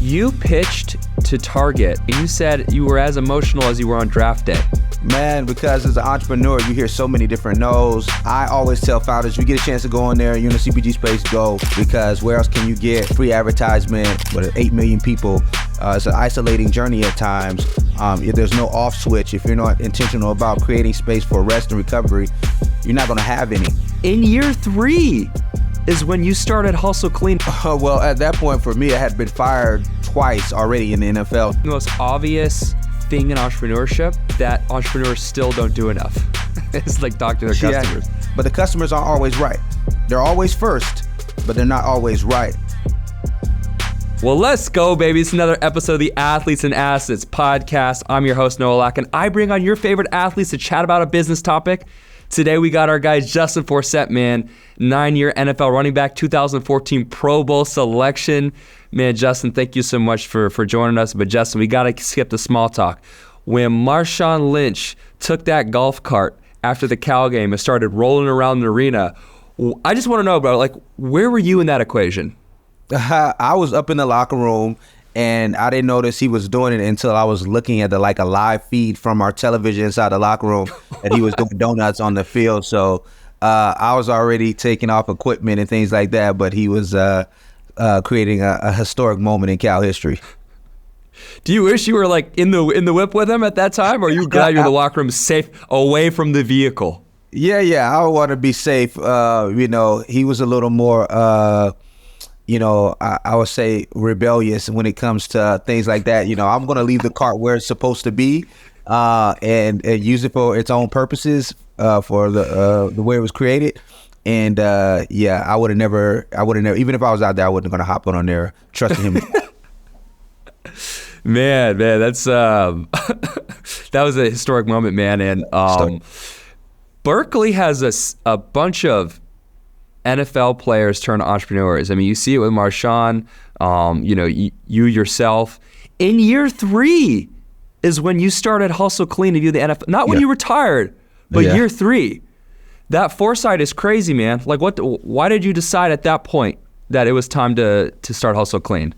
You pitched to Target. You said you were as emotional as you were on draft day. Man, because as an entrepreneur, you hear so many different no's. I always tell founders, you get a chance to go in there, you're in the CPG space, go, because where else can you get free advertisement with 8 million people? It's an isolating journey at times. If there's no off switch, if you're not intentional about creating space for rest and recovery, you're not gonna have any. In year 3 is when you started Hustle Clean. Well, at that point for me, I had been fired twice already in the NFL. The most obvious thing in entrepreneurship that entrepreneurs still don't do enough. It's like talk to their customers. But the customers aren't always right. They're always first, but they're not always right. Well, let's go, baby. It's another episode of the Athletes and Assets podcast. I'm your host, Noah Lack, and I bring on your favorite athletes to chat about a business topic. Today, we got our guy, Justin Forsett, man. 9-year NFL running back, 2014 Pro Bowl selection. Man, Justin, thank you so much for joining us. But Justin, we got to skip the small talk. When Marshawn Lynch took that golf cart after the Cal game and started rolling around the arena, I just want to know, bro, like, where were you in that equation? I was up in the locker room, and I didn't notice he was doing it until I was looking at a live feed from our television inside the locker room, and he was doing donuts on the field. So I was already taking off equipment and things like that, but he was creating a historic moment in Cal history. Do you wish you were like in the whip with him at that time, or are you glad you're in the locker room safe away from the vehicle? Yeah, I want to be safe. He was a little more, I would say rebellious when it comes to things like that. I'm going to leave the cart where it's supposed to be and use it for its own purposes for the way it was created. And I would have never, even if I was out there, I wasn't going to hop on there trusting him. Man, that's that was a historic moment, man. And Berkeley has a bunch of NFL players turn entrepreneurs. I mean, you see it with Marshawn, you yourself. In year 3 is when you started Hustle Clean to do the NFL. Not when you retired, but year 3. That foresight is crazy, man. Like, why did you decide at that point that it was time to start Hustle Clean?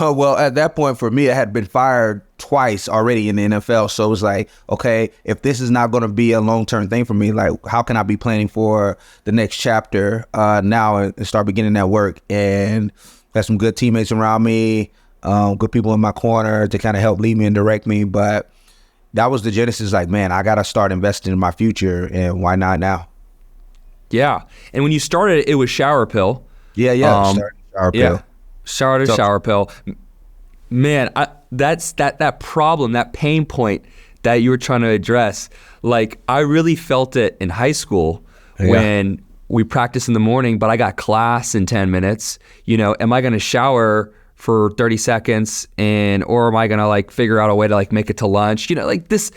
Well, at that point for me, I had been fired twice already in the NFL. So it was like, okay, if this is not going to be a long-term thing for me, like, how can I be planning for the next chapter now and start beginning that work? And got some good teammates around me, good people in my corner to kind of help lead me and direct me. But that was the genesis, like, man, I got to start investing in my future, and why not now? Yeah. And when you started, it was ShowerPill. Started ShowerPill. Yeah. ShowerPill. Man, that's that problem, that pain point that you were trying to address. Like, I really felt it in high school when we practiced in the morning, but I got class in 10 minutes. Am I going to shower for 30 seconds or am I going to like figure out a way to like make it to lunch? Like this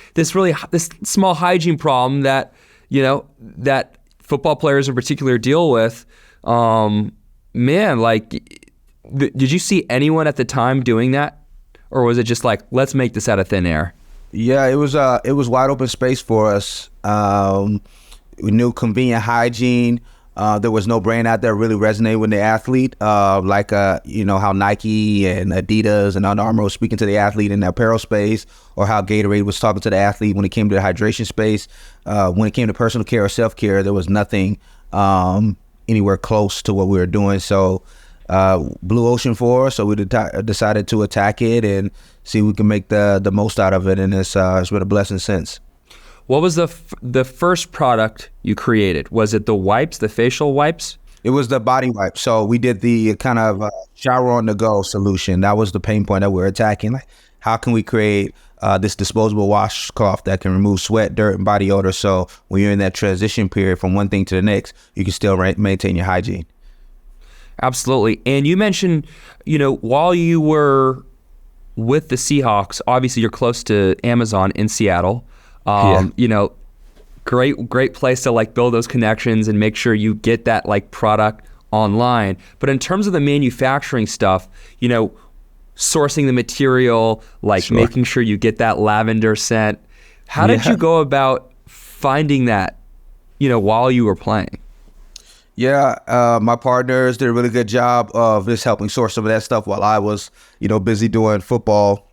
small hygiene problem that, that football players in particular deal with. Man, like, did you see anyone at the time doing that, or was it just like, let's make this out of thin air? Yeah, it was wide open space for us. We knew convenient hygiene. There was no brand out there really resonated with the athlete, like how Nike and Adidas and Under Armour was speaking to the athlete in the apparel space, or how Gatorade was talking to the athlete when it came to the hydration space. When it came to personal care or self-care, there was nothing anywhere close to what we were doing. So blue ocean for us, so we decided to attack it and see if we can make the most out of it, and it's been a blessing since. What was the first product you created? Was it the wipes, the facial wipes? It was the body wipe. So we did the kind of shower on the go solution. That was the pain point that we're attacking. Like, how can we create this disposable washcloth that can remove sweat, dirt, and body odor, so when you're in that transition period from one thing to the next, you can still maintain your hygiene. Absolutely. And you mentioned, while you were with the Seahawks, obviously you're close to Amazon in Seattle. Great place to like build those connections and make sure you get that like product online. But in terms of the manufacturing stuff, sourcing the material, like making sure you get that lavender scent. How did you go about finding that, while you were playing? My partners did a really good job of just helping source some of that stuff while I was, busy doing football,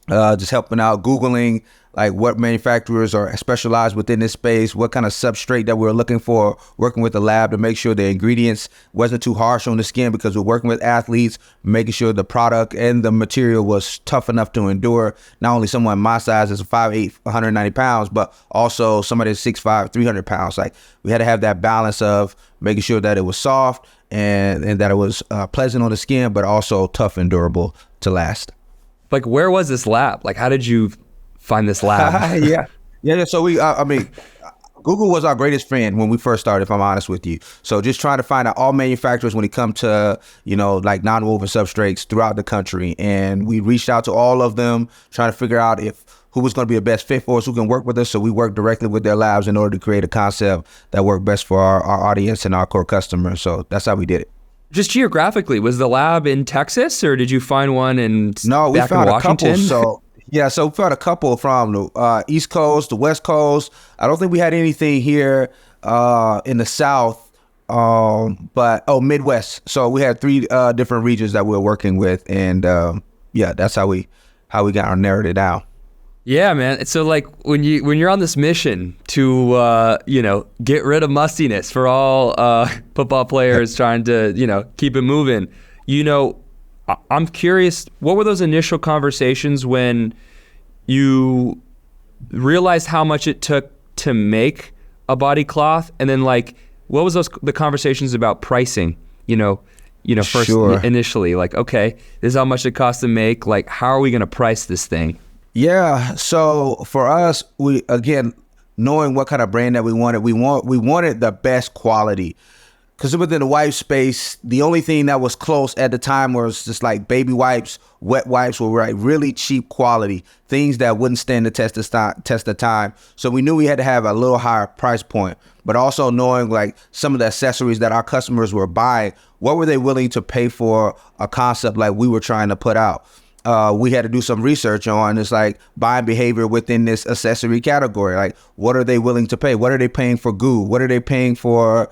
just helping out, Googling like what manufacturers are specialized within this space, what kind of substrate that we're looking for, working with the lab to make sure the ingredients wasn't too harsh on the skin because we're working with athletes, making sure the product and the material was tough enough to endure not only someone my size is 5'8", 190 pounds, but also somebody that's 6'5", 300 pounds. Like we had to have that balance of making sure that it was soft and that it was pleasant on the skin, but also tough and durable to last. Like, where was this lab? Like, how did you find this lab? Yeah. So Google was our greatest friend when we first started, if I'm honest with you. So just trying to find out all manufacturers when it comes to, like non-woven substrates throughout the country. And we reached out to all of them, trying to figure out who was going to be the best fit for us, who can work with us. So we worked directly with their labs in order to create a concept that worked best for our audience and our core customers. So that's how we did it. Just geographically, was the lab in Texas, or did you find one in No, we back found in a Washington? couple. So we found a couple from the East Coast, the West Coast. I don't think we had anything here in the South, but Midwest. So we had 3 different regions that we were working with, and that's how we narrowed it down. Yeah, man. So like when you're on this mission to get rid of mustiness for all football players trying to keep it moving, I'm curious, what were those initial conversations when you realized how much it took to make a body cloth, and then like what was the conversations about pricing? First Sure. Initially, like, okay, this is how much it costs to make. Like, how are we going to price this thing? Yeah. So for us, we, again, knowing what kind of brand that we wanted the best quality. Because within the wipe space, the only thing that was close at the time was just like baby wipes, wet wipes were like really cheap quality, things that wouldn't stand the test of time. So we knew we had to have a little higher price point, but also knowing like some of the accessories that our customers were buying, what were they willing to pay for a concept like we were trying to put out? We had to do some research on it's like buying behavior within this accessory category. Like, what are they willing to pay? What are they paying for goo? What are they paying for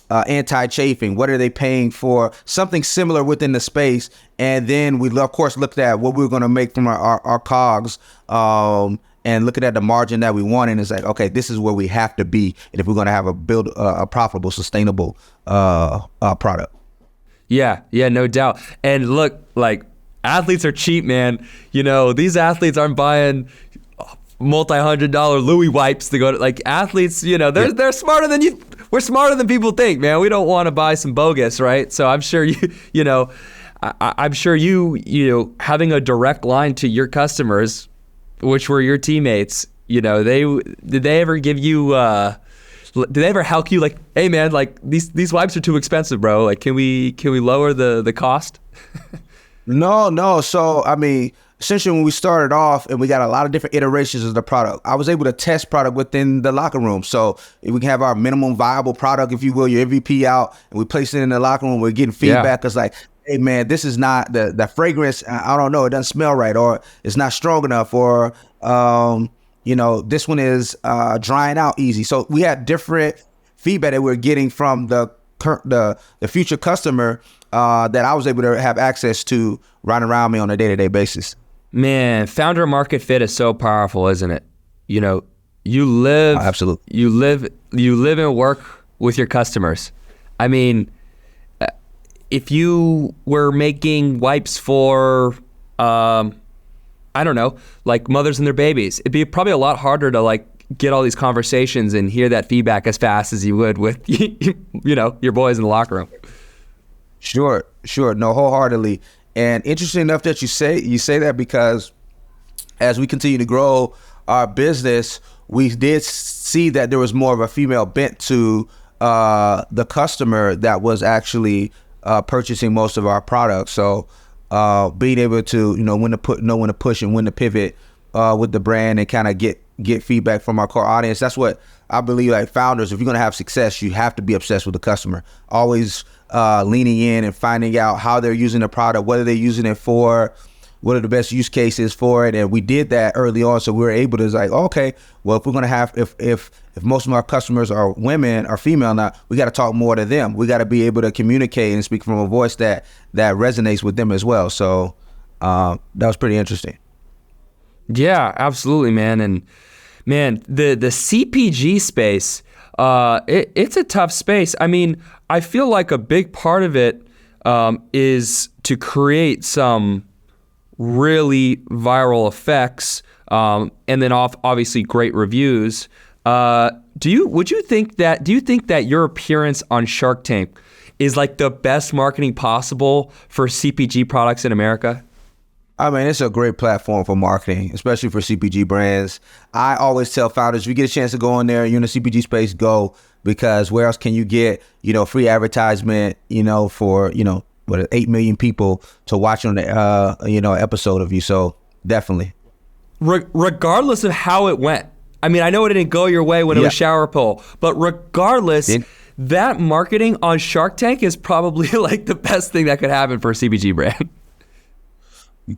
anti-chafing? What are they paying for something similar within the space? And then we, of course, looked at what we were going to make from our COGS and looking at the margin that we wanted. And it's like, okay, this is where we have to be. And if we're going to have a profitable, sustainable product. Yeah, no doubt. And look, like, athletes are cheap, man. These athletes aren't buying multi-$100 Louis wipes to go to, like, athletes, they're smarter than you. We're smarter than people think, man. We don't want to buy some bogus, right? So I'm sure I'm sure you having a direct line to your customers, which were your teammates, did they ever give you, did they ever help you like, hey man, like these wipes are too expensive, bro. Like, can we lower the cost? No. So, I mean, essentially when we started off and we got a lot of different iterations of the product, I was able to test product within the locker room. So if we can have our minimum viable product, if you will, your MVP out, and we place it in the locker room, we're getting feedback. It's like, hey man, this is not the fragrance. I don't know. It doesn't smell right, or it's not strong enough, or, this one is drying out easy. So we had different feedback that we're getting from the future customer that I was able to have access to right around me on a day-to-day basis. Man, founder market fit is so powerful, isn't it? You live absolutely. You live and work with your customers. I mean, if you were making wipes for I don't know, like mothers and their babies, it'd be probably a lot harder to like get all these conversations and hear that feedback as fast as you would with your boys in the locker room. Sure. No, wholeheartedly. And interesting enough that you say that, because as we continue to grow our business, we did see that there was more of a female bent to the customer that was actually purchasing most of our products. So being able to know when to push and when to pivot with the brand and kind of get feedback from our core audience. That's what I believe, like founders, if you're going to have success, you have to be obsessed with the customer. Always leaning in and finding out how they're using the product, what are they using it for, what are the best use cases for it, and we did that early on. So we were able to like, okay, well, if we're gonna have if most of our customers are women or female now, we got to talk more to them. We got to be able to communicate and speak from a voice that resonates with them as well. So that was pretty interesting. Yeah, absolutely, man. And man, the CPG space, it's a tough space. I mean, I feel like a big part of it is to create some really viral effects, and then obviously great reviews. Do you think that your appearance on Shark Tank is like the best marketing possible for CPG products in America? I mean, it's a great platform for marketing, especially for CPG brands. I always tell founders, if you get a chance to go in there, you're in the CPG space, go, because where else can you get, free advertisement, for, 8 million people to watch on the, episode of you. So definitely. Regardless of how it went. I mean, I know it didn't go your way when it was ShowerPill, but regardless, that marketing on Shark Tank is probably like the best thing that could happen for a CPG brand.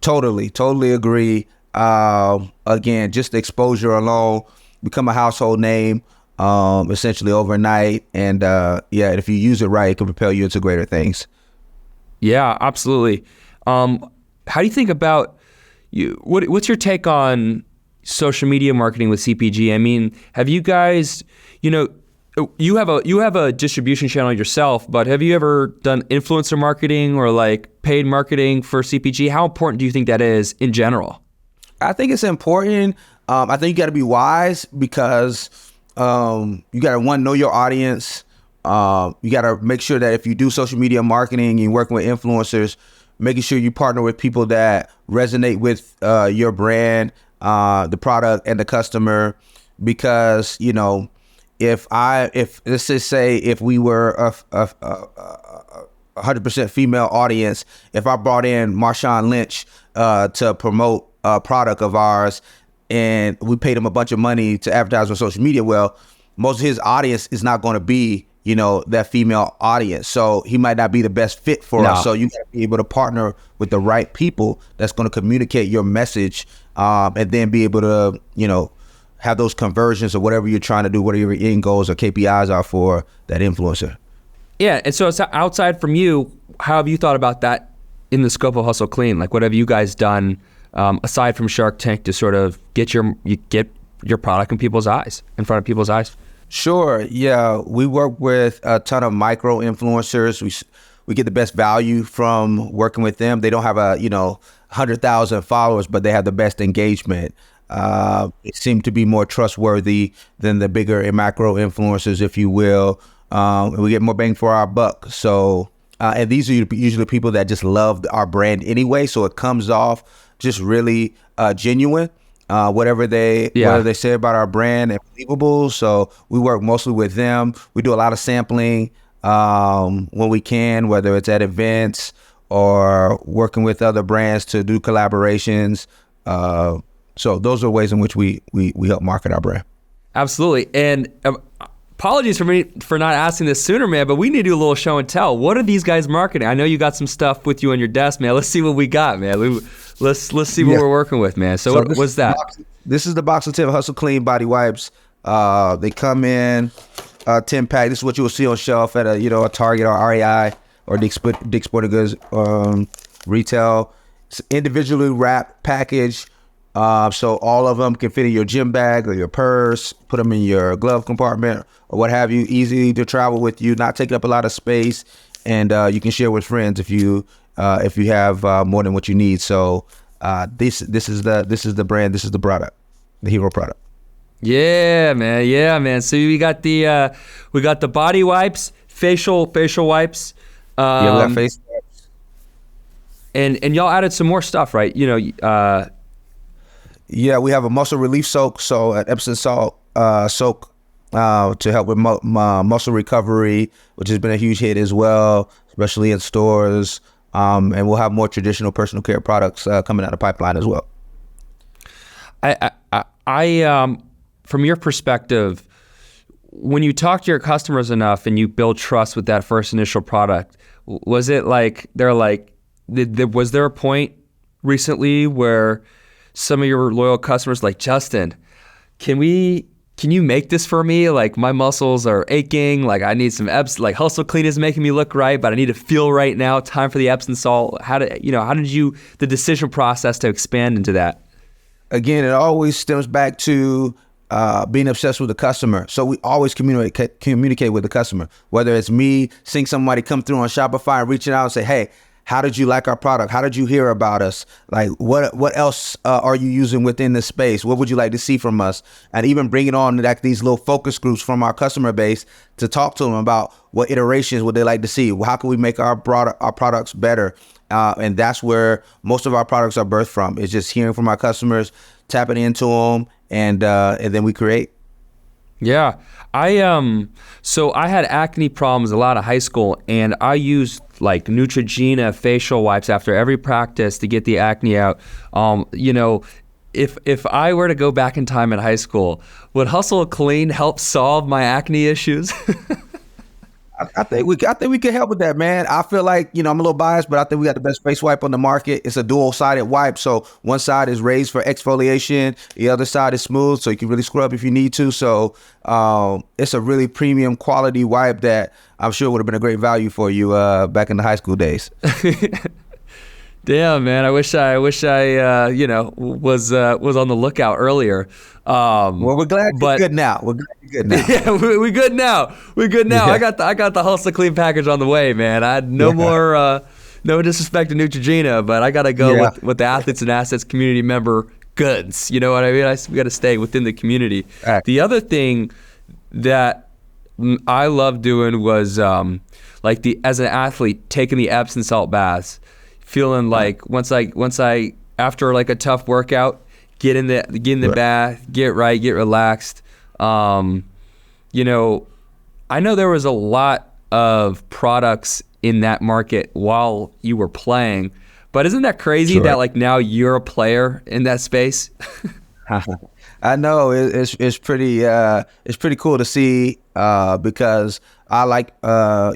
Totally agree. Again, just the exposure alone, become a household name, essentially overnight. And if you use it right, it can propel you into greater things. Yeah, absolutely. How do you think about what's your take on social media marketing with CPG? I mean, have you guys, you have a distribution channel yourself, but have you ever done influencer marketing or like paid marketing for CPG? How important do you think that is in general? I think it's important. I think you got to be wise because you got to know your audience. You got to make sure that if you do social media marketing and you're working with influencers, making sure you partner with people that resonate with your brand, the product, and the customer. Because if let's just say if we were a 100% female audience, if I brought in Marshawn Lynch to promote a product of ours and we paid him a bunch of money to advertise on social media, well, most of his audience is not going to be that female audience. So he might not be the best fit for us. So you got to be able to partner with the right people that's going to communicate your message, and then be able to, have those conversions or whatever you're trying to do, whatever your end goals or KPIs are for that influencer. Yeah. And so it's outside from you, how have you thought about that in the scope of Hustle Clean? Like, what have you guys done aside from Shark Tank to sort of get your product in front of people's eyes? Sure. Yeah. We work with a ton of micro influencers. We get the best value from working with them. They don't have 100,000 followers, but they have the best engagement. It seemed to be more trustworthy than the bigger and macro influencers, if you will. And we get more bang for our buck. So, and these are usually people that just love our brand anyway. So it comes off just really genuine. Whatever they say about our brand and believable. So we work mostly with them. We do a lot of sampling when we can, whether it's at events or working with other brands to do collaborations. So those are ways in which we help market our brand. Absolutely. And apologies for me for not asking this sooner, man, but we need to do a little show and tell. What are these guys marketing? I know you got some stuff with you on your desk, man. Let's see what we got, man. Let's see what we're working with, man. So what was that? This is the Box of 10 Hustle Clean body wipes. They come in 10 pack. This is what you will see on shelf at a Target or REI or Dick's Sporting Goods retail. It's individually wrapped package. So all of them can fit in your gym bag or your purse, put them in your glove compartment or what have you. Easy to travel with you, not taking up a lot of space, and you can share with friends if you have more than what you need. So this is the brand, this is the product, the hero product. Yeah, man. So we got the body wipes, facial wipes. We got face wipes. And y'all added some more stuff, right? Yeah, we have a muscle relief soak, so an Epsom salt soak to help with muscle recovery, which has been a huge hit as well, especially in stores. And we'll have more traditional personal care products coming out of the pipeline as well. I from your perspective, when you talk to your customers enough and you build trust with that first initial product, was it like was there a point recently where some of your loyal customers like, Justin, can you make this for me? Like my muscles are aching. Like I need some like Hustle Clean is making me look right, but I need to feel right now. Time for the Epsom salt. How did the decision process to expand into that? Again, it always stems back to being obsessed with the customer. So we always communicate with the customer, whether it's me seeing somebody come through on Shopify and reaching out and say, hey, how did you like our product? How did you hear about us? Like, what else are you using within the space? What would you like to see from us? And even bringing on like these little focus groups from our customer base to talk to them about what iterations would they like to see? How can we make our products better? And that's where most of our products are birthed from. It's just hearing from our customers, tapping into them, and then we create. Yeah, so I had acne problems a lot of high school, and I used like Neutrogena facial wipes after every practice to get the acne out. If I were to go back in time in high school, would Hustle Clean help solve my acne issues? I think we can help with that, man. I feel like, I'm a little biased, but I think we got the best face wipe on the market. It's a dual-sided wipe, so one side is raised for exfoliation, the other side is smooth, so you can really scrub if you need to. So it's a really premium quality wipe that I'm sure would have been a great value for you back in the high school days. Damn, man! I wish I was on the lookout earlier. Well, we're glad you're good now. We're glad you're good now. Yeah, we're good now. We're good now. Yeah. I got the Hustle Clean package on the way, man. I had no disrespect to Neutrogena, but I got to go with the Athletes and Assets community member goods. You know what I mean? We got to stay within the community. Right. The other thing that I love doing was as an athlete, taking the Epsom salt baths. Feeling like once I after like a tough workout, get in the bath, get relaxed. I know there was a lot of products in that market while you were playing, but isn't that crazy that like now you're a player in that space? I know it's pretty cool to see because I like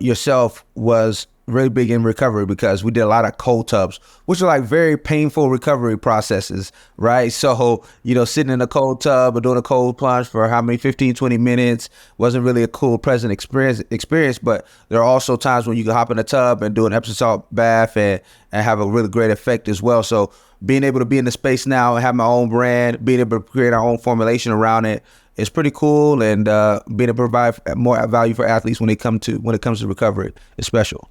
yourself was really big in recovery because we did a lot of cold tubs, which are like very painful recovery processes, right? So, sitting in a cold tub or doing a cold plunge for how many, 15, 20 minutes wasn't really a cool, pleasant experience. But there are also times when you can hop in a tub and do an Epsom salt bath and have a really great effect as well. So being able to be in the space now and have my own brand, being able to create our own formulation around it, it's pretty cool, and being able to provide more value for athletes when it comes to recovery is special.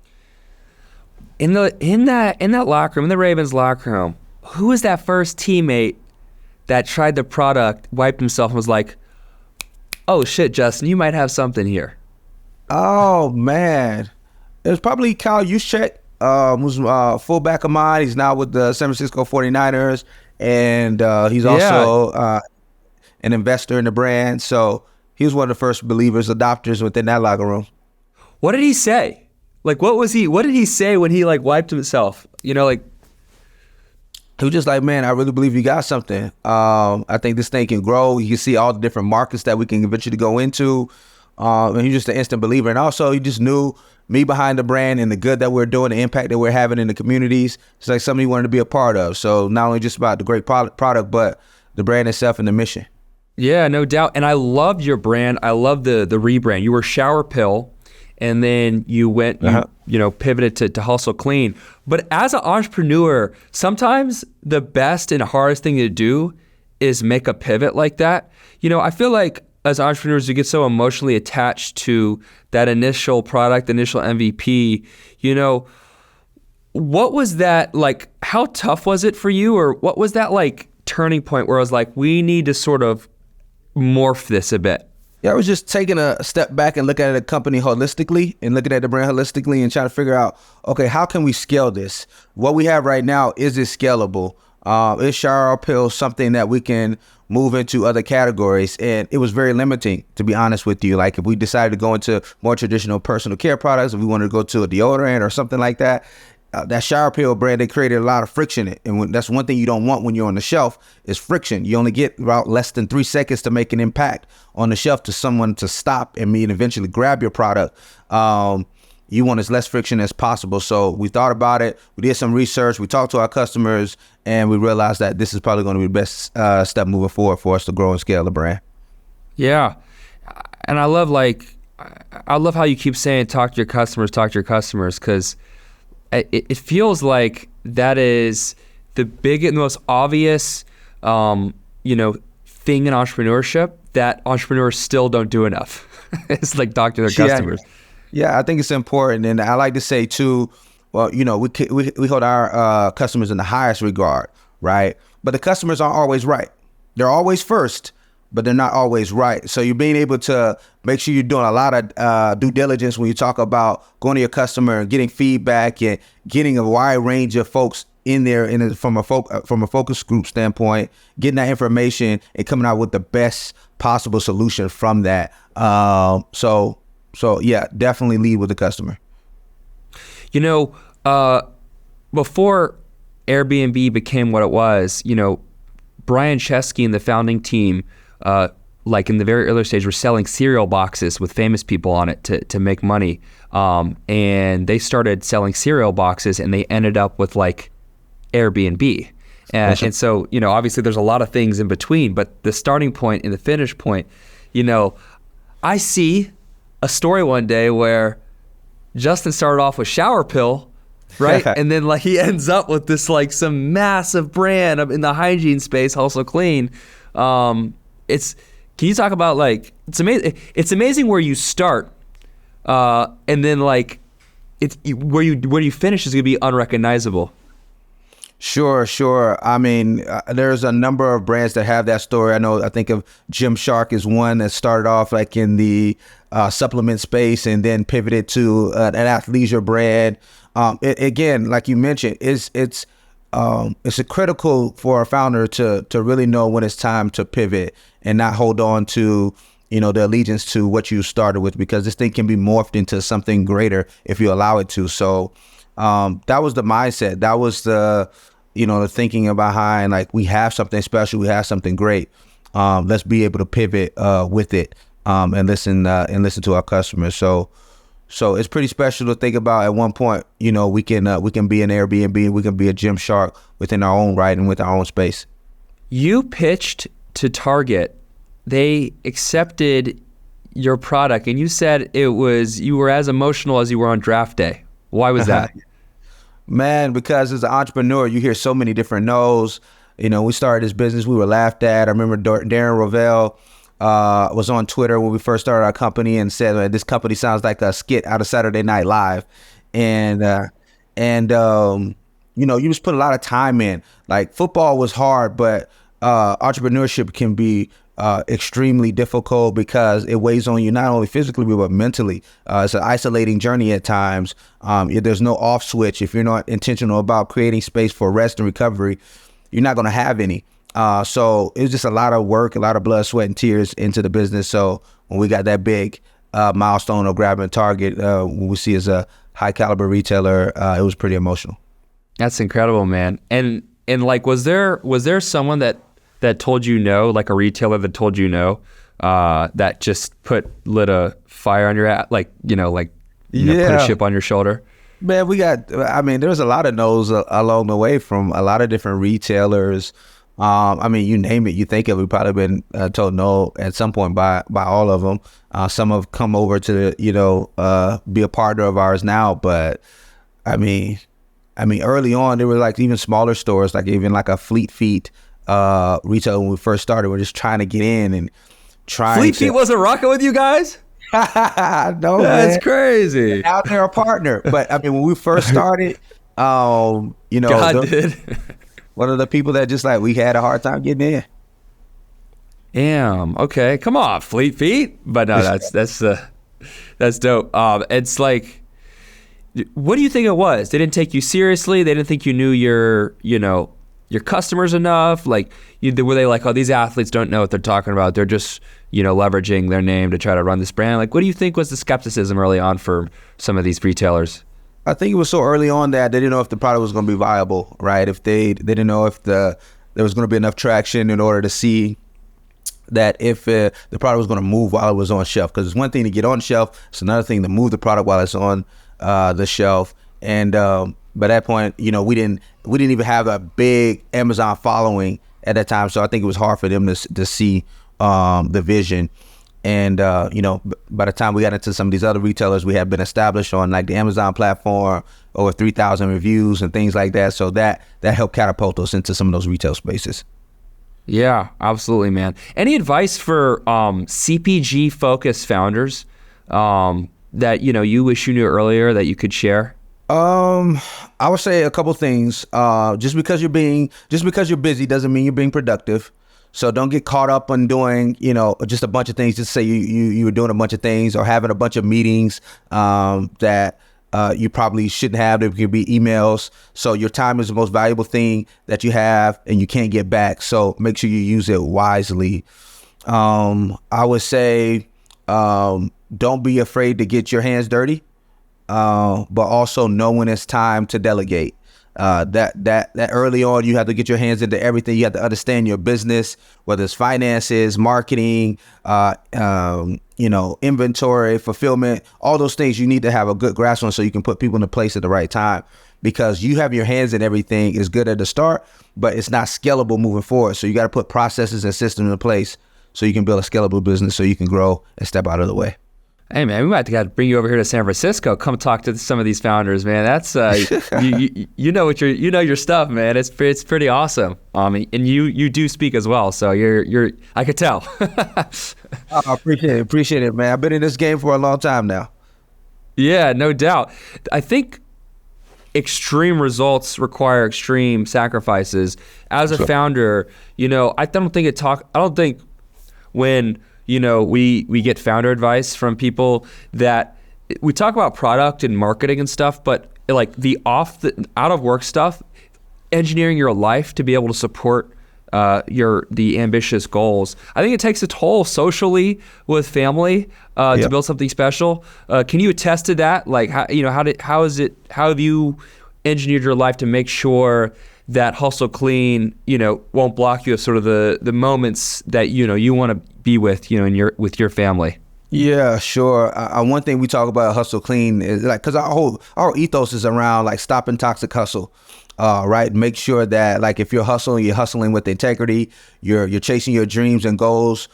In that locker room, in the Ravens locker room, who was that first teammate that tried the product, wiped himself, and was like, "Oh shit, Justin, you might have something here"? Oh man, it was probably Kyle Juszczyk, who's a fullback of mine. He's now with the San Francisco 49ers, and he's also an investor in the brand. So he was one of the first believers, adopters within that locker room. What did he say? Like, what did he say when he like wiped himself? He was just like, man, I really believe you got something. I think this thing can grow. You can see all the different markets that we can eventually go into. And he's just an instant believer. And also he just knew me behind the brand and the good that we're doing, the impact that we're having in the communities. It's like something he wanted to be a part of. So not only just about the great product, but the brand itself and the mission. Yeah, no doubt. And I loved your brand. I love the rebrand. You were ShowerPill. And then you went, pivoted to Hustle Clean. But as an entrepreneur, sometimes the best and hardest thing to do is make a pivot like that. I feel like as entrepreneurs, you get so emotionally attached to that initial product, initial MVP. What was that like? How tough was it for you? Or what was that like turning point where I was like, we need to sort of morph this a bit? Yeah, I was just taking a step back and looking at the company holistically and looking at the brand holistically and trying to figure out, okay, how can we scale this? What we have right now, is it scalable? Is ShowerPill something that we can move into other categories? And it was very limiting, to be honest with you. Like if we decided to go into more traditional personal care products, if we wanted to go to a deodorant or something like that, that ShowerPill brand, they created a lot of friction. And that's one thing you don't want when you're on the shelf is friction. You only get about less than 3 seconds to make an impact on the shelf to someone to stop and eventually grab your product. you want as less friction as possible. So we thought about it. We did some research. We talked to our customers, and we realized that this is probably going to be the best step moving forward for us to grow and scale the brand. Yeah, and I love how you keep saying talk to your customers, because it feels like that is the biggest, most obvious, thing in entrepreneurship that entrepreneurs still don't do enough. It's like talk to their customers. Yeah, I think it's important, and I like to say too. Well, we hold our customers in the highest regard, right? But the customers aren't always right. They're always first, but they're not always right. So you're being able to make sure you're doing a lot of due diligence when you talk about going to your customer and getting feedback and getting a wide range of folks in there from a focus group standpoint, getting that information and coming out with the best possible solution from that. So yeah, definitely lead with the customer. Before Airbnb became what it was, Brian Chesky and the founding team, like in the very early stage, were selling cereal boxes with famous people on it to make money. And they started selling cereal boxes, and they ended up with like Airbnb. And so, obviously there's a lot of things in between, but the starting point and the finish point, I see a story one day where Justin started off with ShowerPill, right? And then like he ends up with this like some massive brand in the hygiene space, also clean. Can you talk about like, it's amazing where you start, and then like where you finish is gonna be unrecognizable. Sure. I mean, there's a number of brands that have that story. I think of Gymshark is one that started off like in the supplement space and then pivoted to an athleisure brand. Again, like you mentioned, it's a critical for a founder to really know when it's time to pivot and not hold on to the allegiance to what you started with, because this thing can be morphed into something greater if you allow it to. So that was the mindset. That was the thinking behind, like, we have something special, we have something great. Let's be able to pivot with it and listen to our customers. So it's pretty special to think about. At one point, we can be an Airbnb, we can be a Gymshark within our own right and with our own space. You pitched to Target. They accepted your product, and you said you were as emotional as you were on draft day. Why was that? Man, because as an entrepreneur, you hear so many different no's. We started this business, we were laughed at. I remember Darren Rovell was on Twitter when we first started our company and said, this company sounds like a skit out of Saturday Night Live. And you just put a lot of time in. Like, football was hard, but entrepreneurship can be extremely difficult because it weighs on you not only physically but mentally. It's an isolating journey at times. There's no off switch. If you're not intentional about creating space for rest and recovery, you're not going to have any. So it was just a lot of work, a lot of blood, sweat, and tears into the business. So when we got that big milestone of grabbing Target, what we see as a high caliber retailer, it was pretty emotional. That's incredible, man. And like, was there someone that told you no, like a retailer that told you no, that just lit a fire on your ass, put a chip on your shoulder? Man, there was a lot of no's along the way from a lot of different retailers. You name it, you think of it, we've probably been told no at some point by all of them. Some have come over to, be a partner of ours now. But early on, there were like even smaller stores, like even like a Fleet Feet retail when we first started. We're just trying to get in and Fleet Feet wasn't rocking with you guys? No, that's crazy. Out there a partner. But when we first started, God did. One of the people that just like we had a hard time getting in. Damn. Okay. Come on, Fleet Feet. But no, that's dope. It's like, what do you think it was? They didn't take you seriously. They didn't think you knew your customers enough. Like, were they like, oh, these athletes don't know what they're talking about. They're just, leveraging their name to try to run this brand. Like, what do you think was the skepticism early on for some of these retailers? I think it was so early on that they didn't know if the product was going to be viable, right? If they didn't know if there was going to be enough traction in order to see that if the product was going to move while it was on shelf. Because it's one thing to get on shelf, it's another thing to move the product while it's on the shelf. And by that point, you know, we didn't even have a big Amazon following at that time. So I think it was hard for them to see the vision. And, you know, by the time we got into some of these other retailers, we had been established on like the Amazon platform, over 3,000 reviews and things like that. So that helped catapult us into some of those retail spaces. Yeah, absolutely, man. Any advice for CPG focused founders that, you know, you wish you knew earlier that you could share? I would say a couple things. Just because you're busy doesn't mean you're being productive. So don't get caught up on doing, you know, just a bunch of things. Just say you were doing a bunch of things or having a bunch of meetings that you probably shouldn't have. There could be emails. So your time is the most valuable thing that you have and you can't get back. So make sure you use it wisely. I would say don't be afraid to get your hands dirty, but also know when it's time to delegate. That early on, you have to get your hands into everything. You have to understand your business, whether it's finances, marketing, you know, inventory, fulfillment, all those things you need to have a good grasp on so you can put people in place at the right time, because you have your hands in everything is good at the start, but it's not scalable moving forward. So you got to put processes and systems in place so you can build a scalable business so you can grow and step out of the way. Hey man, we might have to bring you over here to San Francisco. Come talk to some of these founders, man. That's you know your stuff, man. It's pretty awesome. And you do speak as well, so you're I could tell. I appreciate it, man. I've been in this game for a long time now. Yeah, no doubt. I think extreme results require extreme sacrifices. As a founder, you know, I don't think when you know, we get founder advice from people that we talk about product and marketing and stuff, but like the out of work stuff, engineering your life to be able to support the ambitious goals. I think it takes a toll socially with family to build something special. Can you attest to that? Like, how have you engineered your life to make sure that hustle clean, you know, won't block you of sort of the moments that, you know, you want to be with, you know, with your family? Yeah, sure. One thing we talk about hustle clean is like, cause our ethos is around like stopping toxic hustle, right? Make sure that like, if you're hustling with integrity, you're chasing your dreams and goals,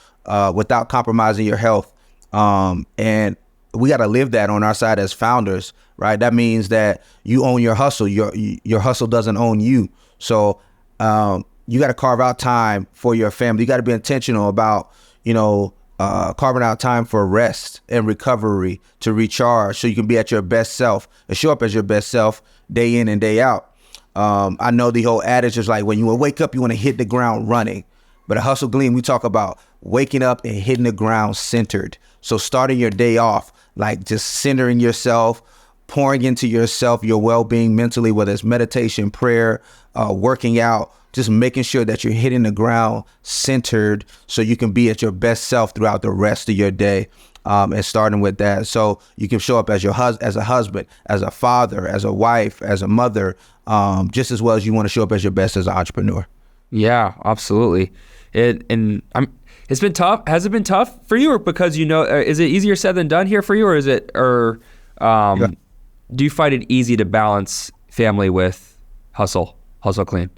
without compromising your health. And we got to live that on our side as founders, right? That means that you own your hustle. Your hustle doesn't own you. So, you got to carve out time for your family. You got to be intentional about, you know, carving out time for rest and recovery to recharge so you can be at your best self and show up as your best self day in and day out. I know the whole adage is like when you wake up, you want to hit the ground running. But at Hustle Glean, we talk about waking up and hitting the ground centered. So starting your day off, like just centering yourself, pouring into yourself, your well-being mentally, whether it's meditation, prayer, working out, just making sure that you're hitting the ground centered so you can be at your best self throughout the rest of your day, and starting with that. So you can show up as as a husband, as a father, as a wife, as a mother, just as well as you want to show up as your best as an entrepreneur. Yeah, absolutely. It's been tough. Has it been tough for you, or because, you know, is it easier said than done here for you, or do you find it easy to balance family with hustle clean?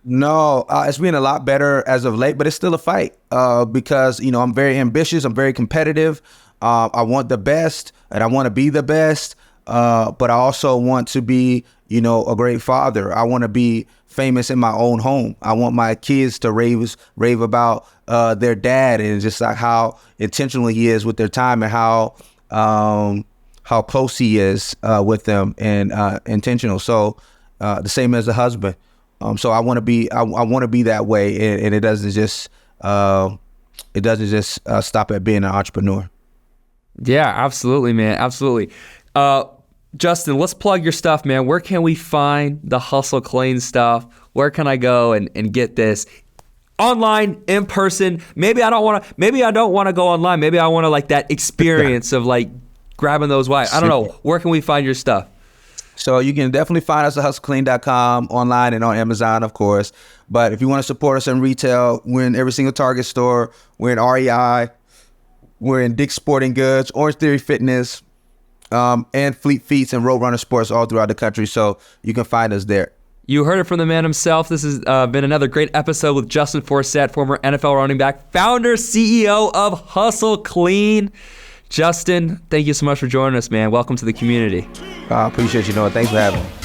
No, it's been a lot better as of late, but it's still a fight because, you know, I'm very ambitious. I'm very competitive. I want the best and I want to be the best. But I also want to be, you know, a great father. I want to be famous in my own home. I want my kids to rave about their dad and just like how intentional he is with their time and how close he is with them and intentional. So the same as a husband. So I want to be that way, and it doesn't just stop at being an entrepreneur. Yeah, absolutely, man. Absolutely. Justin, let's plug your stuff, man. Where can we find the Hustle Clean stuff? Where can I go and get this? Online, in person. Maybe I don't want to go online. Maybe I want to like that experience of like grabbing those wires. I don't know. Where can we find your stuff? So you can definitely find us at hustleclean.com, online and on Amazon, of course. But if you want to support us in retail, we're in every single Target store. We're in REI. We're in Dick's Sporting Goods, Orange Theory Fitness, and Fleet Feets and Road Runner Sports all throughout the country. So you can find us there. You heard it from the man himself. This has been another great episode with Justin Forsett, former NFL running back, founder, CEO of Hustle Clean. Justin, thank you so much for joining us, man. Welcome to the community. I appreciate you, Noah. Thanks for having me.